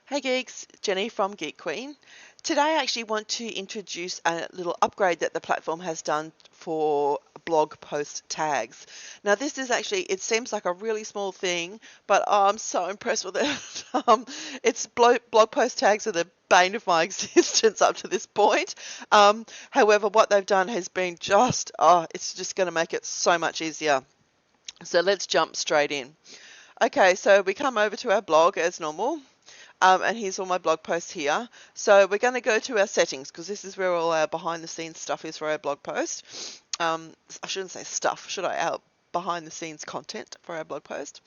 Hey geeks, Jenny from Geek Queen. Today I actually want to introduce a little upgrade that the platform has done for blog post tags. Now this is actually, it seems like a really small thing, but I'm so impressed with it. It's blog post tags are the bane of my existence up to this point. However, what they've done has been it's just going to make it so much easier. So let's jump straight in. Okay, so we come over to our blog as normal. And here's all my blog posts here. So we're going to go to our settings because this is where all our behind the scenes stuff is for our blog post. I shouldn't say stuff, should I? Our behind the scenes content for our blog post.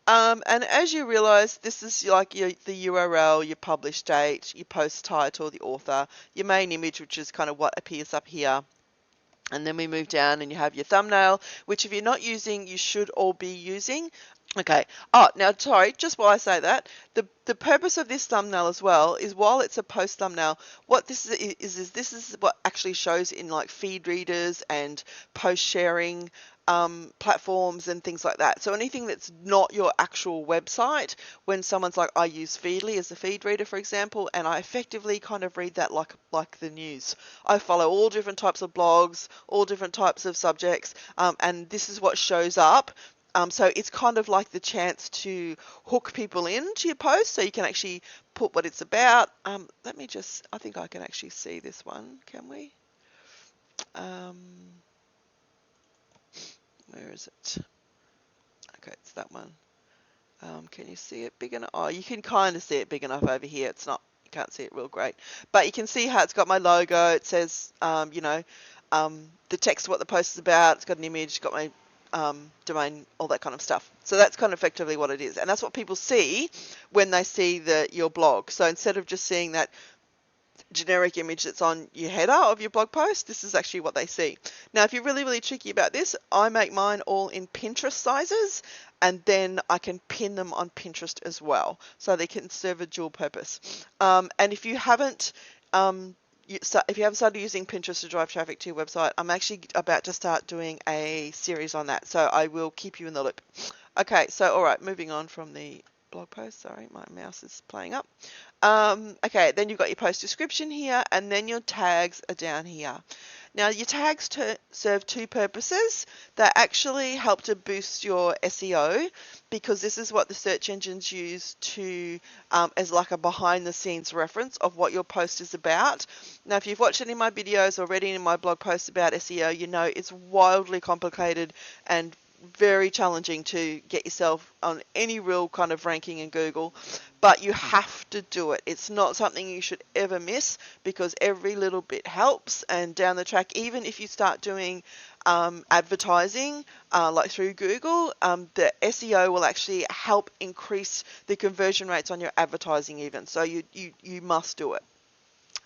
And as you realize, this is like the URL, your publish date, your post title, the author, your main image, which is kind of what appears up here. And then we move down and you have your thumbnail, which if you're not using, you should all be using. Okay. Oh, now, sorry, just while I say that, the purpose of this thumbnail as well is while it's a post thumbnail, what this is this is what actually shows in like feed readers and post sharing platforms and things like that. So anything that's not your actual website, when someone's like, I use Feedly as a feed reader, for example, and I effectively kind of read that like the news. I follow all different types of blogs, all different types of subjects, and this is what shows up. So it's kind of like the chance to hook people into your post so you can actually put what it's about. I think I can actually see this one, can we? Um, where is it? Okay, it's that one. Can you see it big enough? Oh, you can kind of see it big enough over here. It's not, you can't see it real great. But you can see how it's got my logo. It says, the text of what the post is about. It's got an image, it's got my domain, all that kind of stuff. So that's kind of effectively what it is. And that's what people see when they see your blog. So instead of just seeing that generic image that's on your header of your blog post, this is actually what they see. Now, if you're really tricky about this, I make mine all in Pinterest sizes, and then I can pin them on Pinterest as well, so they can serve a dual purpose. And if you haven't if you haven't started using Pinterest to drive traffic to your website, I'm actually about to start doing a series on that, so I will keep you in the loop. Okay, so all right, moving on from the blog post. Sorry, my mouse is playing up. Okay, then you've got your post description here, and then your tags are down here. Now, your tags serve two purposes. They actually help to boost your SEO because this is what the search engines use to as like a behind-the-scenes reference of what your post is about. Now, if you've watched any of my videos or read any of my blog posts about SEO, you know it's wildly complicated and very challenging to get yourself on any real kind of ranking in Google, but you have to do it. It's not something you should ever miss because every little bit helps, and down the track, even if you start doing advertising like through Google, the SEO will actually help increase the conversion rates on your advertising even, so you must do it.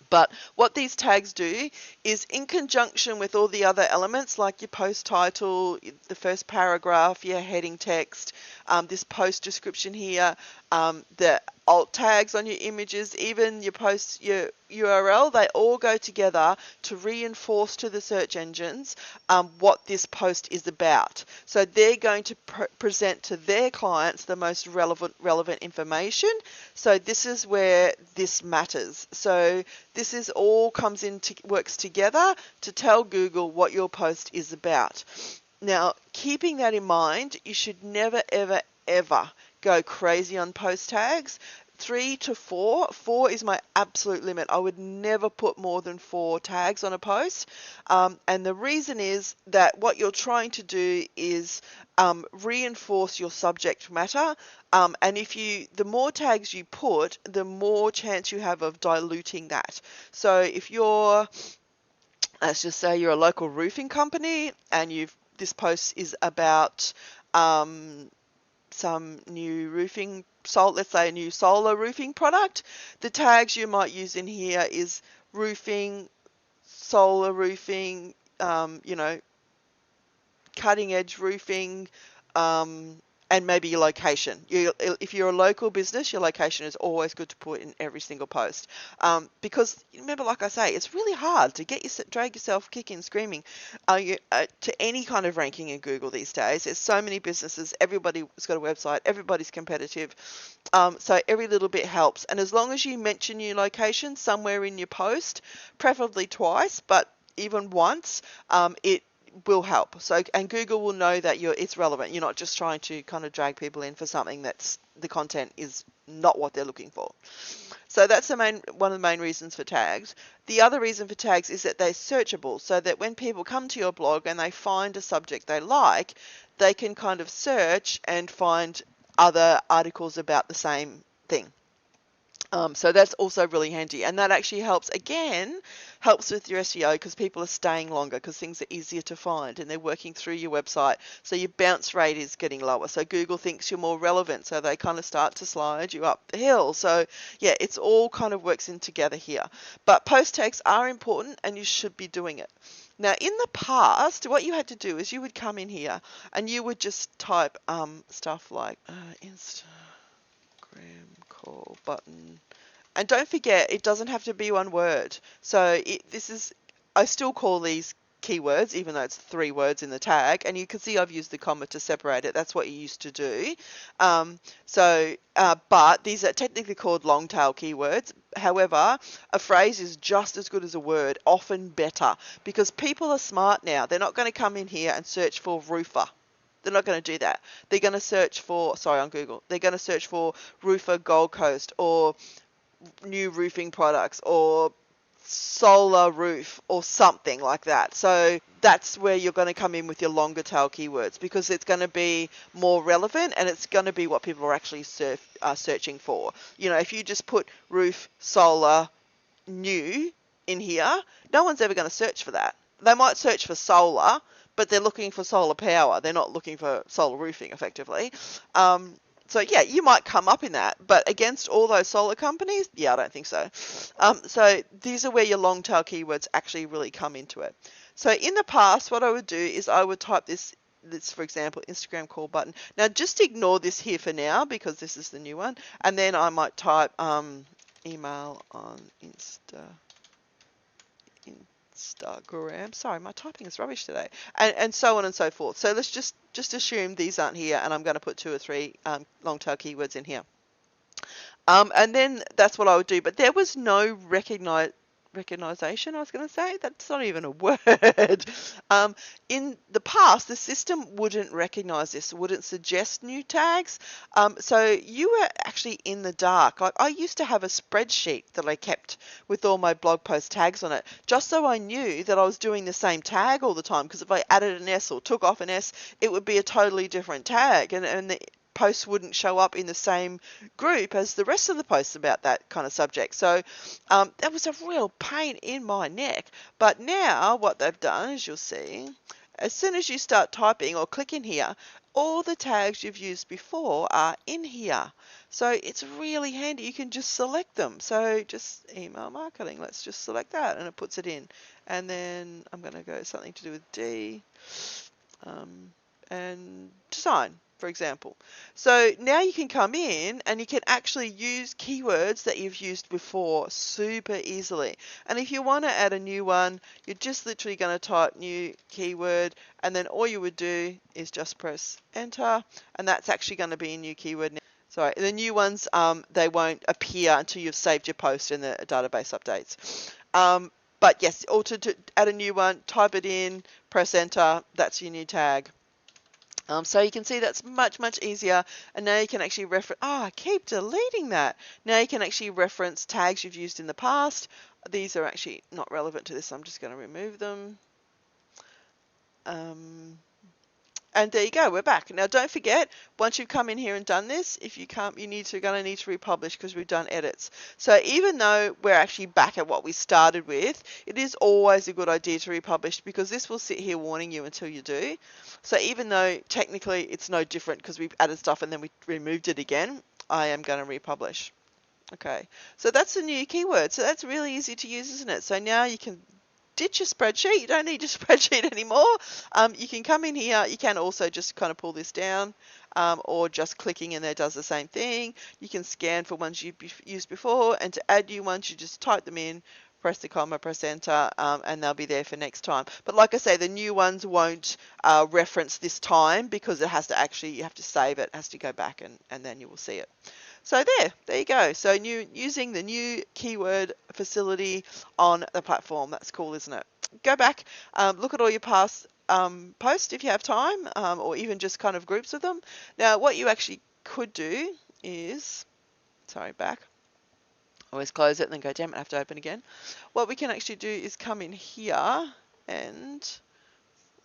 But what these tags do is, in conjunction with all the other elements like your post title, the first paragraph, your heading text, this post description here, the alt tags on your images, even your post, your URL, they all go together to reinforce to the search engines what this post is about. So they're going to present to their clients the most relevant information. So this is where this matters. So this is all works together to tell Google what your post is about. Now, keeping that in mind, you should never, ever, ever go crazy on post tags. 3 to 4. 4 is my absolute limit. I would never put more than 4 tags on a post. And the reason is that what you're trying to do is reinforce your subject matter. And the more tags you put, the more chance you have of diluting that. So if let's just say you're a local roofing company and this post is about some new let's say a new solar roofing product, the tags you might use in here is roofing, solar roofing, cutting edge roofing, and maybe your location. If you're a local business, your location is always good to put in every single post. Because remember, like I say, it's really hard to drag yourself kicking, screaming to any kind of ranking in Google these days. There's so many businesses, everybody's got a website, everybody's competitive. So every little bit helps. And as long as you mention your location somewhere in your post, preferably twice, but even once, it will help. So, and Google will know that it's relevant. You're not just trying to kind of drag people in for something that's the content is not what they're looking for. So that's one of the main reasons for tags. The other reason for tags is that they're searchable, so that when people come to your blog and they find a subject they like, they can kind of search and find other articles about the same thing. So that's also really handy, and that actually helps with your SEO because people are staying longer because things are easier to find and they're working through your website. So your bounce rate is getting lower. So Google thinks you're more relevant, so they kind of start to slide you up the hill. So yeah, it's all kind of works in together here. But post tags are important and you should be doing it. Now, in the past, what you had to do is you would come in here and you would just type stuff like Instagram call button. And don't forget, it doesn't have to be one word. So I still call these keywords, even though it's 3 words in the tag. And you can see I've used the comma to separate it. That's what you used to do. But these are technically called long tail keywords. However, a phrase is just as good as a word, often better, because people are smart now. They're not going to come in here and search for roofer. They're not going to do that. They're going to search for, on Google, they're going to search for roofer Gold Coast or new roofing products or solar roof or something like that. So that's where you're going to come in with your longer tail keywords, because it's going to be more relevant and it's going to be what people are actually searching for. If you just put roof, solar, new in here, no one's ever going to search for that. They might search for solar, but they're looking for solar power. They're not looking for solar roofing, effectively. So yeah, you might come up in that, but against all those solar companies, yeah, I don't think so. So these are where your long tail keywords actually really come into it. So in the past, what I would do is I would type this, for example, Instagram call button. Now just ignore this here for now because this is the new one, and then I might type email on Instagram. Sorry, my typing is rubbish today. And so on and so forth. So let's just assume these aren't here, and I'm going to put 2 or 3 long tail keywords in here. And then that's what I would do. But there was no recognition, I was going to say. That's not even a word. In the past, the system wouldn't recognize this, wouldn't suggest new tags. So you were actually in the dark. Like, I used to have a spreadsheet that I kept with all my blog post tags on it, just so I knew that I was doing the same tag all the time, because if I added an S or took off an S, it would be a totally different tag, and the posts wouldn't show up in the same group as the rest of the posts about that kind of subject. So that was a real pain in my neck. But now what they've done, as you'll see, as soon as you start typing or click in here, all the tags you've used before are in here. So it's really handy. You can just select them. So just email marketing. Let's just select that and it puts it in. And then I'm going to go something to do with D and design, for example. So now you can come in and you can actually use keywords that you've used before super easily. And if you want to add a new one, you're just literally going to type new keyword, and then all you would do is just press enter, and that's actually going to be a new keyword now. Sorry, the new ones, they won't appear until you've saved your post in the database updates. But yes, or to add a new one, type it in, press enter, that's your new tag. So you can see that's much, much easier. And now you can actually reference, I keep deleting that. Now you can actually reference tags you've used in the past. These are actually not relevant to this. I'm just going to remove them. And there you go, we're back. Now don't forget, once you've come in here and done this, if you can't, going to need to republish because we've done edits. So even though we're actually back at what we started with, it is always a good idea to republish, because this will sit here warning you until you do. So even though technically it's no different because we've added stuff and then we removed it again, I am going to republish. Okay, so that's a new keyword. So that's really easy to use, isn't it? So now you can ditch your spreadsheet. You don't need your spreadsheet anymore. You can come in here. You can also just kind of pull this down, or just clicking in there does the same thing. You can scan for ones you've used before, and to add new ones, you just type them in, press the comma, press enter, and they'll be there for next time. But like I say, the new ones won't reference this time because it has to actually, you have to save it, it has to go back, and then you will see it. So there you go. So using the new keyword facility on the platform. That's cool, isn't it? Go back, look at all your past posts if you have time, or even just kind of groups of them. Now, what you actually could do is, sorry, back. Always close it and then go, damn it, I have to open again. What we can actually do is come in here and,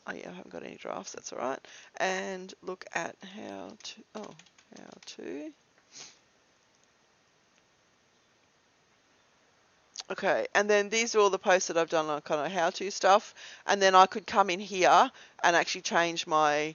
oh yeah, I haven't got any drafts, that's all right, and look at how to. Okay, and then these are all the posts that I've done on kind of how-to stuff, and then I could come in here and actually change my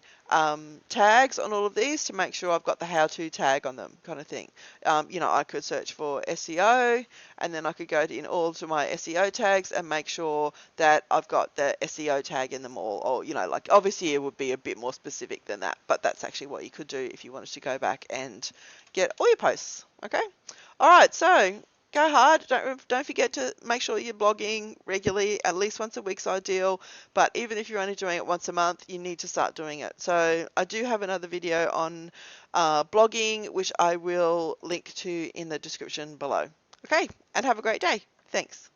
tags on all of these to make sure I've got the how-to tag on them, kind of thing. I could search for SEO, and then I could go in all to my SEO tags and make sure that I've got the SEO tag in them all, or, like obviously it would be a bit more specific than that, but that's actually what you could do if you wanted to go back and get all your posts, okay? All right, so go hard. Don't forget to make sure you're blogging regularly, at least once a week's ideal. But even if you're only doing it once a month, you need to start doing it. So I do have another video on blogging, which I will link to in the description below. Okay, and have a great day. Thanks.